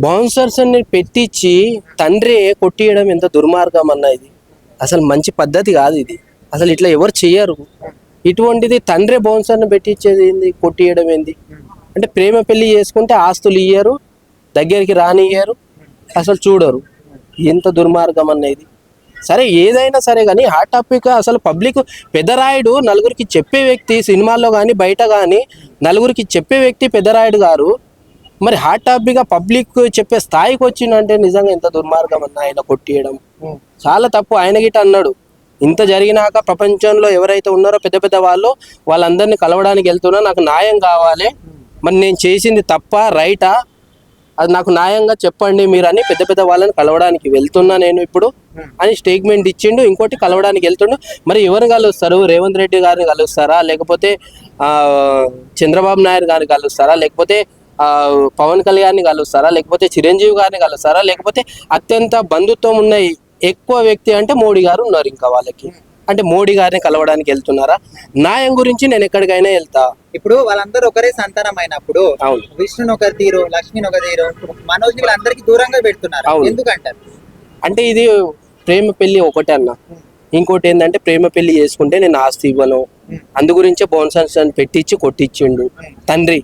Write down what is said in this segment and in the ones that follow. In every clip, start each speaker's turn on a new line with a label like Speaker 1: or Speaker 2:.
Speaker 1: Bouncers ని పెట్టించి తండ్రి కొట్టియడం ఎంత దుర్మార్గం అన్న ఇది. అసలు మంచి పద్ధతి కాదు ఇది. అసలు ఇట్లా ఎవరు చెయ్యరు. ఇటువంటిది తండ్రి బౌన్సర్ని పెట్టించేది ఏంది, కొట్టియడం ఏంది? అంటే ప్రేమ పెళ్లి చేసుకుంటే ఆస్తులు ఇయ్యరు, దగ్గరికి రానియ్యరు, అసలు చూడరు. ఎంత దుర్మార్గం అన్న ఇది. సరే ఏదైనా సరే కానీ హాట్ టాపిక్ అసలు పబ్లిక్. పెద్దరాయుడు నలుగురికి చెప్పే వ్యక్తి, సినిమాల్లో కానీ బయట కానీ నలుగురికి చెప్పే వ్యక్తి పెద్దరాయుడు గారు. మరి హాట్ టాపిక్గా పబ్లిక్ చెప్పే స్థాయికి వచ్చిందంటే నిజంగా ఎంత దుర్మార్గం అన్న ఆయన కొట్టియడం చాలా తప్పు. ఆయన గిట్ట అన్నాడు, ఇంత జరిగినాక ప్రపంచంలో ఎవరైతే ఉన్నారో పెద్ద పెద్ద వాళ్ళందరినీ కలవడానికి వెళ్తున్నా, నాకు న్యాయం కావాలి, మరి నేను చేసింది తప్ప రైటా, అది నాకు న్యాయంగా చెప్పండి మీరు అని పెద్ద పెద్ద వాళ్ళని కలవడానికి వెళ్తున్నా నేను ఇప్పుడు అని స్టేట్మెంట్ ఇచ్చిండు. ఇంకోటి కలవడానికి వెళ్తుండు. మరి ఎవరిని కలుస్తారు? రేవంత్ రెడ్డి గారిని కలుస్తారా, లేకపోతే చంద్రబాబు నాయుడు గారిని కలుస్తారా, లేకపోతే పవన్ కళ్యాణ్ని కలుస్తారా, లేకపోతే చిరంజీవి గారిని కలుస్తారా, లేకపోతే అత్యంత బంధుత్వం ఉన్న ఎక్కువ వ్యక్తి అంటే మోడీ గారు ఉన్నారు. ఇంకా వాళ్ళకి అంటే మోడీ గారిని కలవడానికి వెళ్తున్నారా? న్యాయం గురించి నేను ఎక్కడికైనా వెళ్తా.
Speaker 2: ఇప్పుడు వాళ్ళందరూ ఒకరే సంతానం అయినప్పుడు విష్ణుని ఒక తీరు, లక్ష్మిని ఒక తీరు, మనోజ్ వీళ్ళందరికీ దూరంగా పెడుతున్నారు. ఎందుకంటారు?
Speaker 1: అంటే ఇది ప్రేమ పెళ్లి ఒకటే అన్న. ఇంకోటి ఏంటంటే ప్రేమ పెళ్లి చేసుకుంటే నేను ఆస్తి ఇవ్వను, అందు గురించే బౌన్సర్స్ పెట్టించి కొట్టించిండు తండ్రి.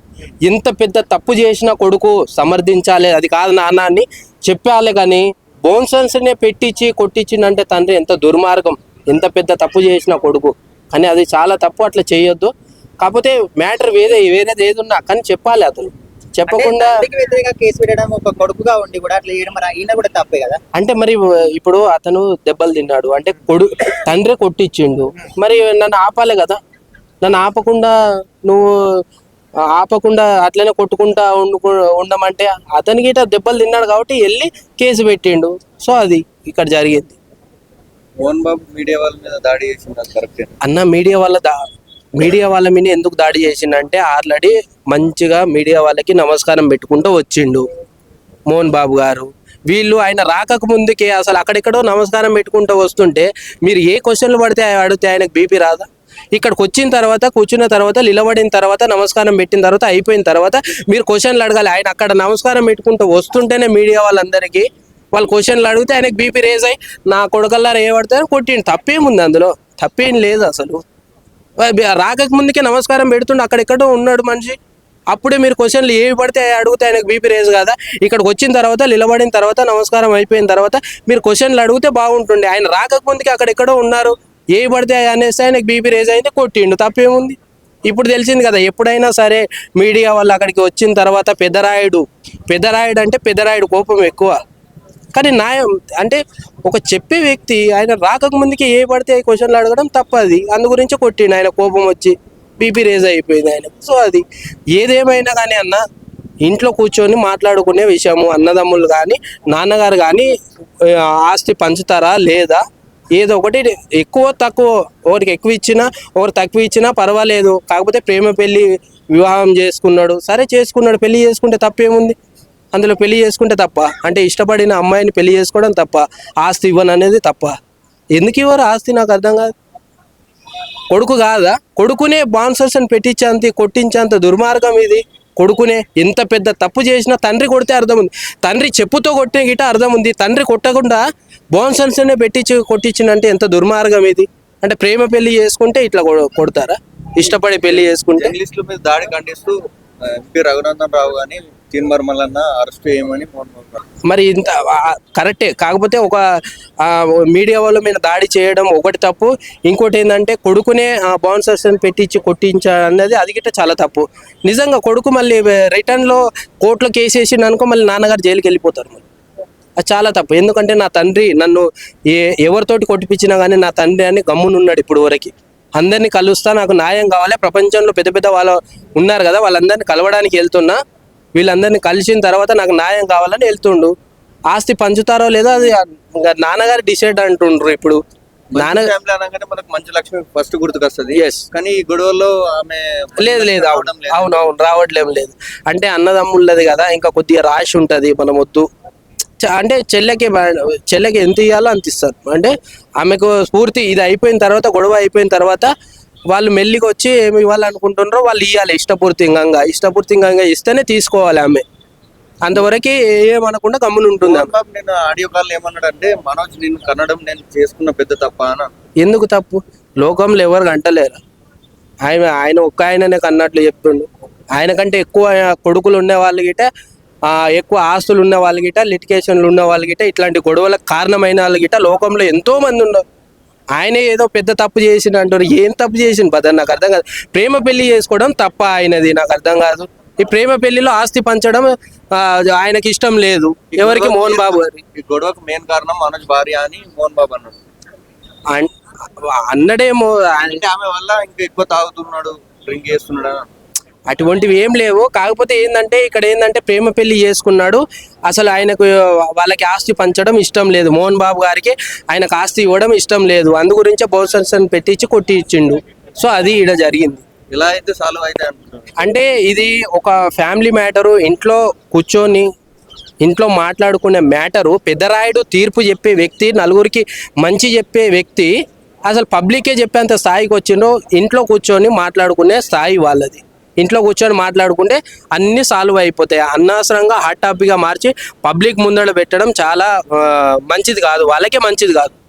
Speaker 1: ఇంత పెద్ద తప్పు చేసిన కొడుకు సమర్థించాలి, అది కాదు నాన్న అని చెప్పాలి. కానీ బౌన్సర్స్నే పెట్టించి కొట్టించిండంటే తండ్రి ఎంత దుర్మార్గం, ఎంత పెద్ద తప్పు చేసిన కొడుకు. కానీ అది చాలా తప్పు, అట్లా చేయొద్దు. కాకపోతే మ్యాటర్ వేరేది ఏది ఉన్నా కానీ చెప్పాలి. అతను చెప్పకుండా
Speaker 2: కేసు పెట్టడం ఒక కొడుకుగా ఉండి కూడా అట్లా చేయడం మరి ఈయన కూడా తప్పే కదా.
Speaker 1: అంటే మరి ఇప్పుడు అతను దెబ్బలు తిన్నాడు అంటే తండ్రి కొట్టించిండు, మరి నన్ను ఆపాలి కదా. నన్ను ఆపకుండా అట్లనే కొట్టుకుంటా ఉండమంటే అతనికి ఇట్లా దెబ్బలు తిన్నాడు కాబట్టి వెళ్ళి కేసు పెట్టిండు. సో అది ఇక్కడ జరిగింది.
Speaker 3: మోహన్ బాబు మీడియా వాళ్ళ మీద దాడి చేసింది కరెక్ట్
Speaker 1: అన్న. మీడియా వాళ్ళ మీద ఎందుకు దాడి చేసిండంటే ఆల్రెడీ మంచిగా మీడియా వాళ్ళకి నమస్కారం పెట్టుకుంటూ వచ్చిండు మోహన్ బాబు గారు. వీళ్ళు ఆయన రాకకు ముందుకే అసలు అక్కడెక్కడో నమస్కారం పెట్టుకుంటూ వస్తుంటే మీరు ఏ క్వశ్చన్లు పడితే అడిగితే ఆయనకు బీపీ రాదా? ఇక్కడికి వచ్చిన తర్వాత కూర్చున్న తర్వాత నిలబడిన తర్వాత నమస్కారం పెట్టిన తర్వాత అయిపోయిన తర్వాత మీరు క్వశ్చన్లు అడగాలి. ఆయన అక్కడ నమస్కారం పెట్టుకుంటూ వస్తుంటేనే మీడియా వాళ్ళందరికీ వాళ్ళు క్వశ్చన్లు అడిగితే ఆయనకు బీపీ రేజ్ అయ్యి నా కొడుకల్లారా ఏ పడతారని కొట్టిండు. తప్పేముంది అందులో? తప్పేం లేదు అసలు. రాకక ముందుకే నమస్కారం పెడుతుండే, అక్కడెక్కడో ఉన్నాడు మనిషి. అప్పుడే మీరు క్వశ్చన్లు ఏవి పడితే అడిగితే ఆయనకు బీపీ రేజ్ కదా. ఇక్కడికి వచ్చిన తర్వాత నిలబడిన తర్వాత నమస్కారం అయిపోయిన తర్వాత మీరు క్వశ్చన్లు అడిగితే బాగుంటుండే. ఆయన రాకక ముందుకే అక్కడెక్కడో ఉన్నారు, ఏవి పడితే అనేసి ఆయనకు బీపీ రేజ్ అయితే కొట్టిండు. తప్పేముంది? ఇప్పుడు తెలిసింది కదా. ఎప్పుడైనా సరే మీడియా వాళ్ళు అక్కడికి వచ్చిన తర్వాత పెద్దరాయుడు అంటే పెద్దరాయుడు కోపం ఎక్కువ. కానీ న్యాయం అంటే ఒక చెప్పే వ్యక్తి ఆయన రాకక ముందుకే ఏ పడితే క్వశ్చన్లు అడగడం తప్పది. అందు గురించి కొట్టిండు. ఆయన కోపం వచ్చి బీపీ రేజ్ అయిపోయింది ఆయన. సో అది ఏదేమైనా కానీ అన్న, ఇంట్లో కూర్చొని మాట్లాడుకునే విషయము. అన్నదమ్ములు కానీ నాన్నగారు కానీ ఆస్తి పంచుతారా లేదా, ఏదో ఒకటి ఎక్కువ తక్కువ, ఒకరికి ఎక్కువ ఇచ్చినా ఒకరు తక్కువ ఇచ్చినా పర్వాలేదు. కాకపోతే ప్రేమ పెళ్ళి వివాహం చేసుకున్నాడు, సరే చేసుకున్నాడు. పెళ్లి చేసుకుంటే తప్పేముంది? అందులో పెళ్లి చేసుకుంటే తప్ప అంటే ఇష్టపడిన అమ్మాయిని పెళ్లి చేసుకోవడం తప్ప, ఆస్తి ఇవ్వను అనేది తప్ప. ఎందుకు ఇవ్వరు ఆస్తి? నాకు అర్థం కాదు. కొడుకు కాదా? కొడుకునే బౌన్సర్స్ని పెట్టించేంత కొట్టించేంత దుర్మార్గం ఇది. కొడుకునే ఎంత పెద్ద తప్పు చేసినా తండ్రి కొడితే అర్థం ఉంది, తండ్రి చెప్పుతో కొట్టిన గిట అర్థం ఉంది. తండ్రి కొట్టకుండా బౌన్సర్స్నే కొట్టించిందంటే ఎంత దుర్మార్గం ఇది. అంటే ప్రేమ పెళ్లి చేసుకుంటే ఇట్లా కొడతారా? ఇష్టపడి పెళ్లి చేసుకుంటే.
Speaker 3: జర్నలిస్టుల మీద దాడి ఖండిస్తూ ఎంపీ రఘునందన్ రావు కానీ తీన్మర్మలన్న అరెస్ట్ చేయమని
Speaker 1: మరి ఇంత కరెక్టే. కాకపోతే ఒక మీడియా వాళ్ళ మీద దాడి చేయడం ఒకటి తప్పు. ఇంకోటి ఏంటంటే కొడుకునే బౌన్సర్స్ని పెట్టించి కొట్టించాడు అనేది అది గిట్ట చాలా తప్పు. నిజంగా కొడుకు మళ్ళీ రిటర్న్లో కోర్టులో కేసు వేసిండు అనుకో, మళ్ళీ నాన్నగారు జైలుకి వెళ్ళిపోతారు. మళ్ళీ అది చాలా తప్పు. ఎందుకంటే నా తండ్రి నన్ను ఎవరితోటి కొట్టిపించినా కానీ నా తండ్రి అని గమ్మునున్నాడు ఇప్పుడు వరకు. అందరినీ కలుస్తా, నాకు న్యాయం కావాలి, ప్రపంచంలో పెద్ద పెద్ద వాళ్ళు ఉన్నారు కదా వాళ్ళందరినీ కలవడానికి వెళ్తున్నా, వీళ్ళందరినీ కలిసిన తర్వాత నాకు న్యాయం కావాలని వెళ్తుండు. ఆస్తి పంచుతారో లేదో అది నాన్నగారు డిసైడ్ అంటుండ్రు. ఇప్పుడు
Speaker 3: మనకు మంచి లక్ష్మి ఫస్ట్ గుర్తుకొస్తుంది. కానీ ఈ గొడవల్లో ఆమె
Speaker 1: లేదు అవును రావట్లేం లేదు. అంటే అన్నదమ్ముళ్ళది కదా, ఇంకా కొద్దిగా రాసి ఉంటుంది. మనం వద్దు అంటే చెల్లెకి ఎంత ఇవ్వాలో అంత ఇస్తారు. అంటే ఆమెకు స్ఫూర్తి ఇది అయిపోయిన తర్వాత, గొడవ అయిపోయిన తర్వాత వాళ్ళు మెల్లికి వచ్చి ఏమి ఇవ్వాలనుకుంటున్నారో వాళ్ళు ఇవ్వాలి. ఇష్టపూర్తికంగా ఇస్తేనే తీసుకోవాలి ఆమె. అంతవరకు ఏమనకుండా గమ్మున ఉంటుంది ఆమె.
Speaker 3: మోహన్ బాబు నేను ఆడియో కాల్ ఏమన్నాడంటే మనోజ్ నిన్ను కన్నడం నేను చేసుకున్న పెద్ద తప్ప అని అన్నాడు.
Speaker 1: ఎందుకు తప్పు? లోకంలో ఎవరు అంటలేరు. ఆయన ఒక్క ఆయననే కన్నట్లు చెప్తుండు. ఆయన కంటే ఎక్కువ కొడుకులు ఉన్న వాళ్ళు గిట, ఎక్కువ ఆస్తులు ఉన్న వాళ్ళు గిట, లిటికేషన్లు ఉన్న వాళ్ళు గిట, ఇట్లాంటి గొడవలకు కారణమైన వాళ్ళు గిట లోకంలో ఎంతో మంది ఉన్నారు. ఆయనే ఏదో పెద్ద తప్పు చేసిండు అంటారు. ఏం తప్పు చేసిండు పద నాకు అర్థం కాదు. ప్రేమ పెళ్లి చేసుకోవడం తప్ప ఆయనది నాకు అర్థం కాదు. ఈ ప్రేమ పెళ్లిలో ఆస్తి పంచడం ఆయనకి ఇష్టం లేదు. ఎవరికి? మోహన్ బాబు గారి.
Speaker 3: ఈ గొడవకు మెయిన్ కారణం మనోజ్ భార్య అని మోహన్ బాబు అన్నాడు.
Speaker 1: అన్నడేమో.
Speaker 3: అంటే ఆమె వల్ల ఇంకా ఎక్కువ తాగుతున్నాడు, డ్రింక్ చేస్తున్నాడు అని.
Speaker 1: అటువంటివి ఏం లేవు. కాకపోతే ఏంటంటే ఇక్కడ ఏంటంటే ప్రేమ పెళ్లి చేసుకున్నాడు. అసలు ఆయనకు వాళ్ళకి ఆస్తి పంచడం ఇష్టం లేదు. మోహన్ బాబు గారికి ఆయనకు ఆస్తి ఇవ్వడం ఇష్టం లేదు. అందు గురించే బహుశన్ పెట్టించి కొట్టి ఇచ్చిండు. సో అది ఈడ జరిగింది.
Speaker 3: ఇలా అయితే సాల్వ్ అయితే అంటున్నాడు.
Speaker 1: అంటే ఇది ఒక ఫ్యామిలీ మ్యాటరు. ఇంట్లో కూర్చొని ఇంట్లో మాట్లాడుకునే మ్యాటరు. పెద్దరాయుడు తీర్పు చెప్పే వ్యక్తి, నలుగురికి మంచి చెప్పే వ్యక్తి అసలు పబ్లికే చెప్పేంత స్థాయికి వచ్చిండ్రు. ఇంట్లో కూర్చొని మాట్లాడుకునే స్థాయి వాళ్ళది. ఇంట్లో కూర్చొని మాట్లాడుకుంటే అన్నీ సాల్వ్ అయిపోతాయి. అనవసరంగా హాట్ టాపిక్గా మార్చి పబ్లిక్ ముందర పెట్టడం చాలా మంచిది కాదు. వాళ్ళకే మంచిది కాదు.